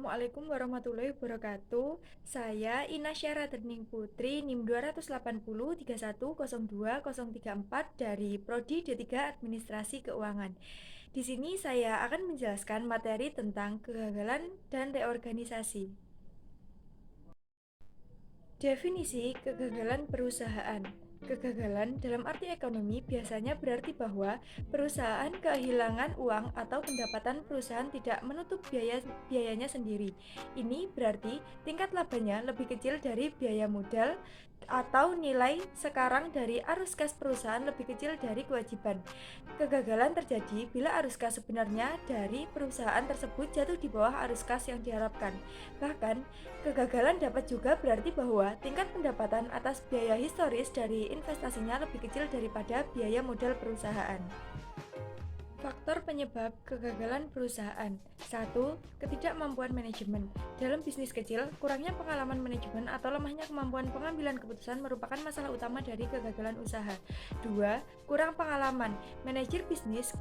Assalamualaikum warahmatullahi wabarakatuh. Saya Ina Syara Terning Putri NIM 280 31020234 dari Prodi D3 Administrasi Keuangan. Di sini saya akan menjelaskan materi tentang kegagalan dan reorganisasi. Definisi kegagalan perusahaan. Kegagalan dalam arti ekonomi biasanya berarti bahwa perusahaan kehilangan uang atau pendapatan perusahaan tidak menutup biayanya sendiri. Ini berarti tingkat labanya lebih kecil dari biaya modal atau nilai sekarang dari arus kas perusahaan lebih kecil dari kewajiban. Kegagalan terjadi bila arus kas sebenarnya dari perusahaan tersebut jatuh di bawah arus kas yang diharapkan. Bahkan, kegagalan dapat juga berarti bahwa tingkat pendapatan atas biaya historis dari investasinya lebih kecil daripada biaya modal perusahaan. Faktor penyebab kegagalan perusahaan. 1. Ketidakmampuan manajemen. Dalam bisnis kecil, kurangnya pengalaman manajemen atau lemahnya kemampuan pengambilan keputusan merupakan masalah utama dari kegagalan usaha. 2. Kurang pengalaman. Manajer bisnis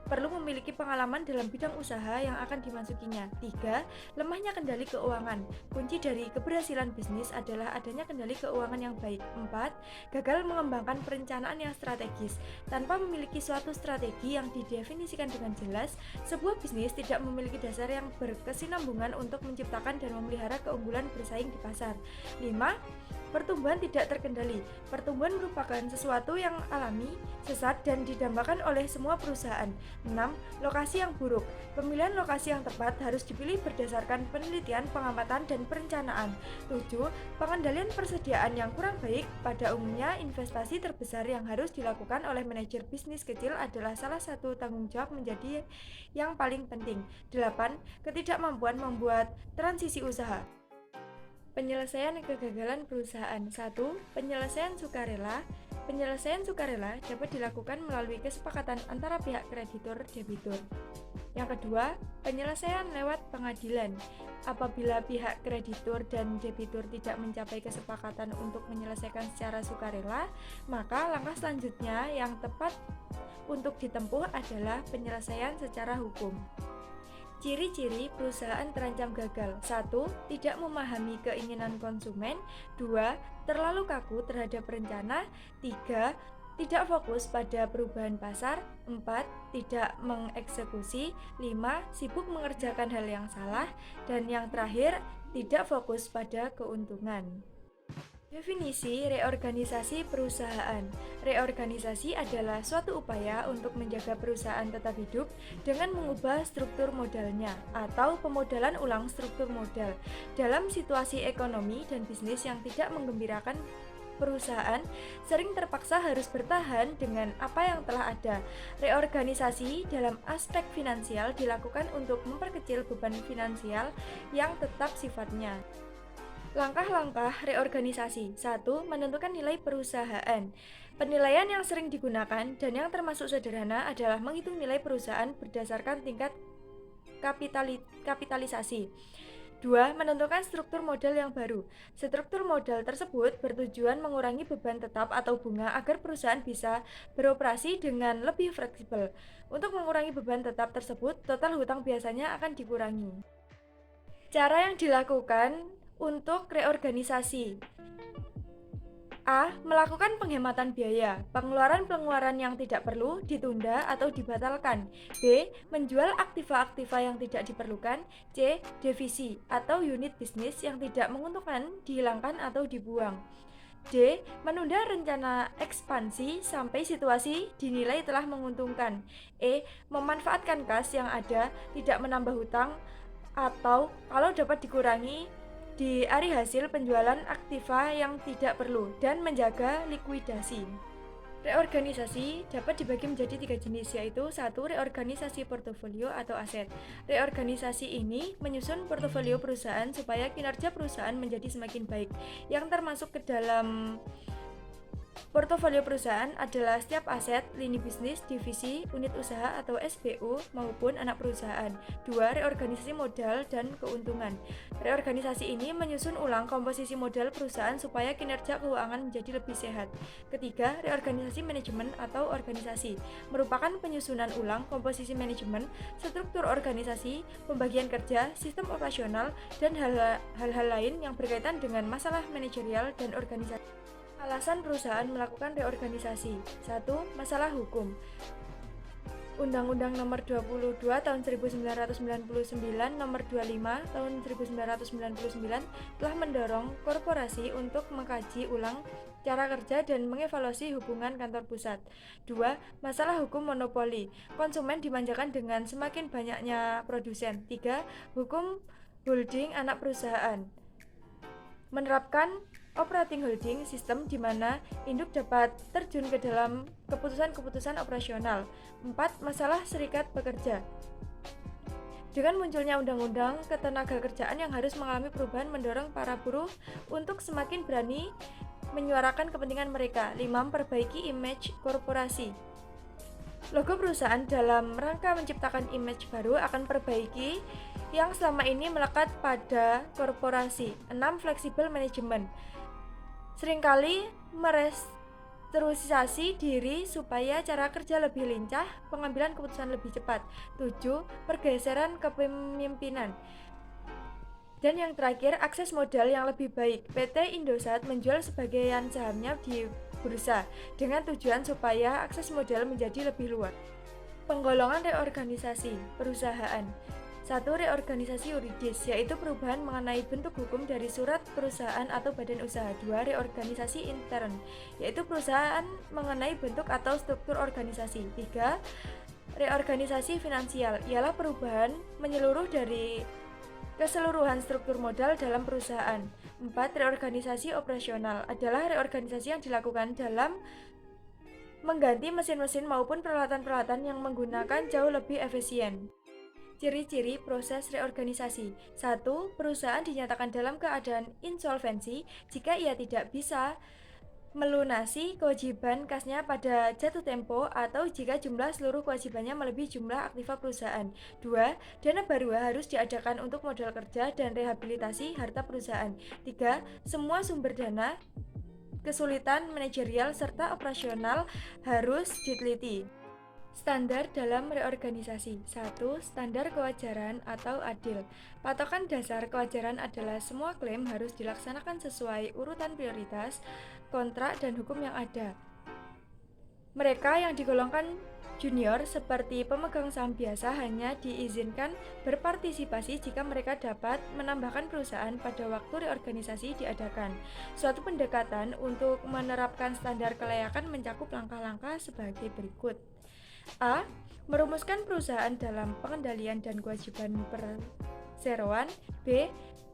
perlu memiliki pengalaman dalam bidang usaha yang akan dimasukinya. 3. Lemahnya kendali keuangan. Kunci dari keberhasilan bisnis adalah adanya kendali keuangan yang baik. 4. Gagal mengembangkan perencanaan yang strategis. Tanpa memiliki suatu strategi yang didefinisikan dengan jelas, sebuah bisnis tidak memiliki dasar yang berkesinambungan untuk menciptakan dan memelihara keunggulan bersaing di pasar. 5. Pertumbuhan tidak terkendali. Pertumbuhan merupakan sesuatu yang alami, sesat, dan didambakan oleh semua perusahaan. 6. Lokasi yang buruk. Pemilihan lokasi yang tepat harus dipilih berdasarkan penelitian, pengamatan, dan perencanaan. 7. Pengendalian persediaan yang kurang baik. Pada umumnya, investasi terbesar yang harus dilakukan oleh manajer bisnis kecil adalah salah satu tanggung jawab menjadi yang paling penting. 8. Ketidakmampuan membuat transisi usaha. Penyelesaian kegagalan perusahaan. 1. Penyelesaian sukarela. Penyelesaian sukarela dapat dilakukan melalui kesepakatan antara pihak kreditur-debitur. Yang kedua, penyelesaian lewat pengadilan. Apabila pihak kreditur dan debitur tidak mencapai kesepakatan untuk menyelesaikan secara sukarela, maka langkah selanjutnya yang tepat untuk ditempuh adalah penyelesaian secara hukum. Ciri-ciri perusahaan terancam gagal. 1. Tidak memahami keinginan konsumen. 2. Terlalu kaku terhadap rencana. 3. Tidak fokus pada perubahan pasar. 4. Tidak mengeksekusi. 5. Sibuk mengerjakan hal yang salah. Dan yang terakhir, tidak fokus pada keuntungan. Definisi reorganisasi perusahaan. Reorganisasi adalah suatu upaya untuk menjaga perusahaan tetap hidup dengan mengubah struktur modalnya atau pemodalan ulang struktur modal. Dalam situasi ekonomi dan bisnis yang tidak menggembirakan, perusahaan sering terpaksa harus bertahan dengan apa yang telah ada. Reorganisasi dalam aspek finansial dilakukan untuk memperkecil beban finansial yang tetap sifatnya. Langkah-langkah reorganisasi. 1. Menentukan nilai perusahaan. Penilaian yang sering digunakan dan yang termasuk sederhana adalah menghitung nilai perusahaan berdasarkan tingkat kapitalisasi. 2. Menentukan struktur modal yang baru. Struktur modal tersebut bertujuan mengurangi beban tetap atau bunga agar perusahaan bisa beroperasi dengan lebih fleksibel. Untuk mengurangi beban tetap tersebut, total hutang biasanya akan dikurangi. Cara yang dilakukan untuk reorganisasi. A. Melakukan penghematan biaya. Pengeluaran-pengeluaran yang tidak perlu ditunda atau dibatalkan. B. Menjual aktiva-aktiva yang tidak diperlukan. C. Divisi atau unit bisnis yang tidak menguntungkan dihilangkan atau dibuang. D. Menunda rencana ekspansi sampai situasi dinilai telah menguntungkan. E. Memanfaatkan kas yang ada, tidak menambah hutang, atau kalau dapat dikurangi di hari hasil penjualan aktiva yang tidak perlu dan menjaga likuidasi. Reorganisasi dapat dibagi menjadi 3 jenis, yaitu 1. Reorganisasi portofolio atau aset. Reorganisasi ini menyusun portofolio perusahaan supaya kinerja perusahaan menjadi semakin baik, yang termasuk ke dalam Portofolio perusahaan adalah setiap aset, lini bisnis, divisi, unit usaha atau SBU maupun anak perusahaan. 2. Reorganisasi modal dan keuntungan. Reorganisasi ini menyusun ulang komposisi modal perusahaan supaya kinerja keuangan menjadi lebih sehat. Ketiga, reorganisasi manajemen atau organisasi merupakan penyusunan ulang komposisi manajemen, struktur organisasi, pembagian kerja, sistem operasional, dan hal-hal lain yang berkaitan dengan masalah manajerial dan organisasi. Alasan perusahaan melakukan reorganisasi. 1. Masalah hukum. Undang-Undang Nomor 22 Tahun 1999, Nomor 25 Tahun 1999 telah mendorong korporasi untuk mengkaji ulang cara kerja dan mengevaluasi hubungan kantor pusat. 2. Masalah hukum monopoli. Konsumen dimanjakan dengan semakin banyaknya produsen. 3. Hukum holding anak perusahaan. Menerapkan operating holding sistem di mana induk dapat terjun ke dalam keputusan-keputusan operasional. 4. Masalah serikat pekerja. Dengan munculnya undang-undang ketenagakerjaan yang harus mengalami perubahan mendorong para buruh untuk semakin berani menyuarakan kepentingan mereka. 5. Memperbaiki image korporasi. Logo perusahaan dalam rangka menciptakan image baru akan perbaiki yang selama ini melekat pada korporasi. 6. Fleksibel manajemen. Seringkali merestrukturisasi diri supaya cara kerja lebih lincah, pengambilan keputusan lebih cepat. 7. Pergeseran kepemimpinan. Dan yang terakhir, akses modal yang lebih baik. PT Indosat menjual sebagian sahamnya di bursa dengan tujuan supaya akses modal menjadi lebih luas. Penggolongan reorganisasi perusahaan. 1. Reorganisasi yuridis, yaitu perubahan mengenai bentuk hukum dari surat perusahaan atau badan usaha. 2. Reorganisasi intern, yaitu perusahaan mengenai bentuk atau struktur organisasi. 3. Reorganisasi finansial, ialah perubahan menyeluruh dari keseluruhan struktur modal dalam perusahaan. 4. Reorganisasi operasional, adalah reorganisasi yang dilakukan dalam mengganti mesin-mesin maupun peralatan-peralatan yang menggunakan jauh lebih efisien. Ciri-ciri proses reorganisasi. 1. Perusahaan dinyatakan dalam keadaan insolvensi jika ia tidak bisa melunasi kewajiban kasnya pada jatuh tempo atau jika jumlah seluruh kewajibannya melebihi jumlah aktiva perusahaan. 2. Dana baru harus diadakan untuk modal kerja dan rehabilitasi harta perusahaan. 3. Semua sumber dana, kesulitan manajerial serta operasional harus diteliti. Standar dalam reorganisasi. 1. Standar kewajaran atau adil. Patokan dasar kewajaran adalah semua klaim harus dilaksanakan sesuai urutan prioritas, kontrak, dan hukum yang ada. Mereka yang digolongkan junior seperti pemegang saham biasa hanya diizinkan berpartisipasi jika mereka dapat menambahkan perusahaan pada waktu reorganisasi diadakan. Suatu pendekatan untuk menerapkan standar kelayakan mencakup langkah-langkah sebagai berikut. A. Merumuskan perusahaan dalam pengendalian dan kewajiban perseroan. B.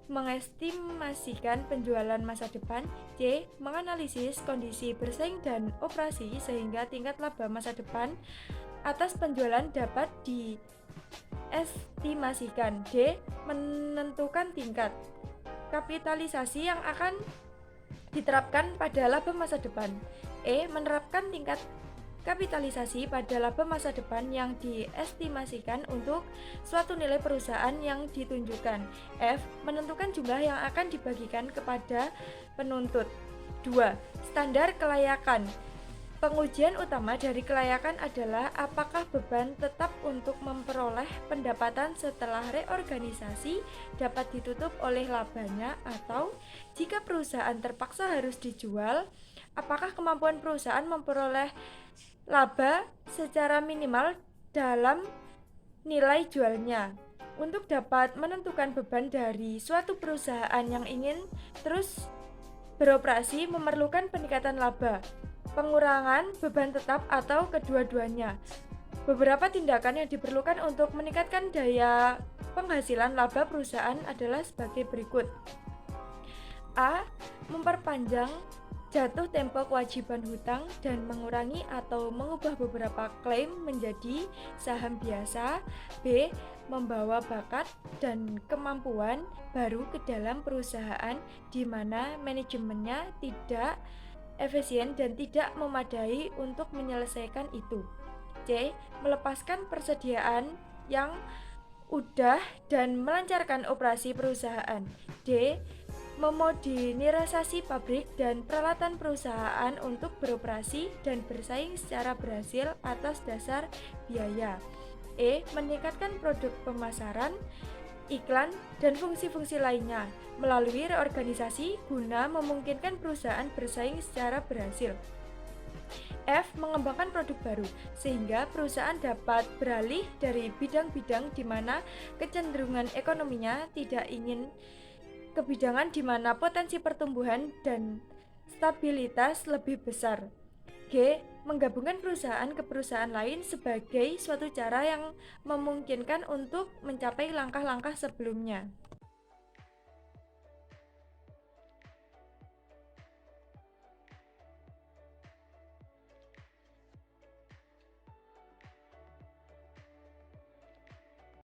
Mengestimasikan penjualan masa depan. C. Menganalisis kondisi bersaing dan operasi sehingga tingkat laba masa depan atas penjualan dapat diestimasikan. D. Menentukan tingkat kapitalisasi yang akan diterapkan pada laba masa depan. E. Menerapkan tingkat kapitalisasi pada laba masa depan yang diestimasikan untuk suatu nilai perusahaan yang ditunjukkan. F. Menentukan jumlah yang akan dibagikan kepada penuntut. 2. Standar kelayakan. Pengujian utama dari kelayakan adalah apakah beban tetap untuk memperoleh pendapatan setelah reorganisasi dapat ditutup oleh labanya, atau jika perusahaan terpaksa harus dijual, apakah kemampuan perusahaan memperoleh laba secara minimal dalam nilai jualnya. Untuk dapat menentukan beban dari suatu perusahaan yang ingin terus beroperasi memerlukan peningkatan laba, pengurangan beban tetap, atau kedua-duanya. Beberapa tindakan yang diperlukan untuk meningkatkan daya penghasilan laba perusahaan adalah sebagai berikut. A. Memperpanjang jatuh tempo kewajiban hutang dan mengurangi atau mengubah beberapa klaim menjadi saham biasa. B. Membawa bakat dan kemampuan baru ke dalam perusahaan di mana manajemennya tidak efisien dan tidak memadai untuk menyelesaikan itu. C. Melepaskan persediaan yang udah dan melancarkan operasi perusahaan. D. Memodernisasi pabrik dan peralatan perusahaan untuk beroperasi dan bersaing secara berhasil atas dasar biaya. E. Meningkatkan produk pemasaran, iklan, dan fungsi-fungsi lainnya melalui reorganisasi guna memungkinkan perusahaan bersaing secara berhasil. F. Mengembangkan produk baru, sehingga perusahaan dapat beralih dari bidang-bidang di mana kecenderungan ekonominya tidak ingin ke bidangan di mana potensi pertumbuhan dan stabilitas lebih besar. G. Menggabungkan perusahaan ke perusahaan lain sebagai suatu cara yang memungkinkan untuk mencapai langkah-langkah sebelumnya.